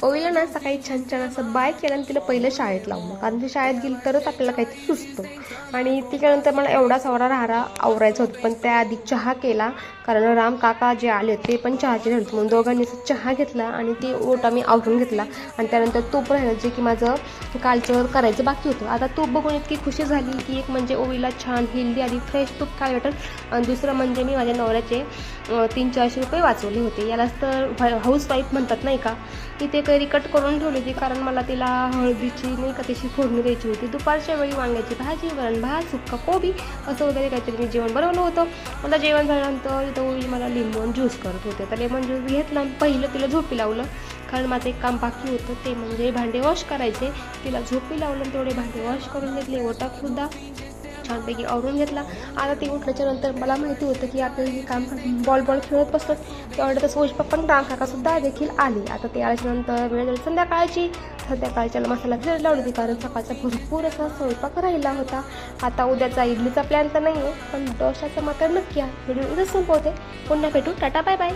ओवीला ना सकाळी छान छान असं बाय केलं आणि तिला पहिलं शाळेत लावलं, कारण ती शाळेत गेली तरच आपल्याला काहीतरी सुचतं. आणि त्याच्यानंतर मला एवढा सावरा राहारा आवरायचं होतं, पण त्याआधी चहा केला, कारण राम काका जे आले ते पण चहाचे झाले. म्हणून दोघांनी चहा घेतला आणि ते ओटा मी आवरून घेतला. आणि त्यानंतर तूप राहिलं, जे की माझं कालचं करायचं बाकी होतं. आता तूप बघून इतकी खुशी झाली की एक म्हणजे ओवीला छान हेल्दी आधी फ्रेश तूप खायला भेटेल, आणि दुसरं म्हणजे मी माझ्या नवऱ्याचे 300-400 रुपये वाचवले होते. यालाच तर हाऊसवाईफ म्हणतात नाही का. ती कैरी कट करून ठेवली होती, कारण मला तिला हळदीची नाही का त्याची फोडणी द्यायची होती. दुपारच्या वेळी वांग्याची भाजी, वरण भात, सुक्का कोबी असं वगैरे काहीतरी मी जेवण बनवलं होतं. मला जेवण झाल्यानंतर इथं मला लेमन ज्यूस करत होते, तर लेमन ज्यूस घेतला. पहिलं तिला झोपी लावलं, कारण माझं एक काम बाकी होतं, ते म्हणजे भांडे वॉश करायचे. तिला झोपी लावलं, तेवढे भांडे वॉश करून घेतले, ओटासुद्धा छानपैकी आवरून घेतला. आता ती उठल्याच्या नंतर मला माहिती होतं की आपल्याला हे काम बॉल खेळत बसतात, तेवढं तर सोज पण काकासुद्धा देखील आली. आता ते आल्याच्यानंतर वेळ झाली संध्याकाळच्या मसाला फिरायला लावली होती, कारण सकाळचा भरपूर असा स्वयंपाक राहिला होता. आता उद्याचा इडलीचा प्लॅन तर नाही आहे, पण डोशाचा मात्र नक्की आहे. व्हिडिओ इथंच संपवते. पुन्हा भेटू. Tata bye bye.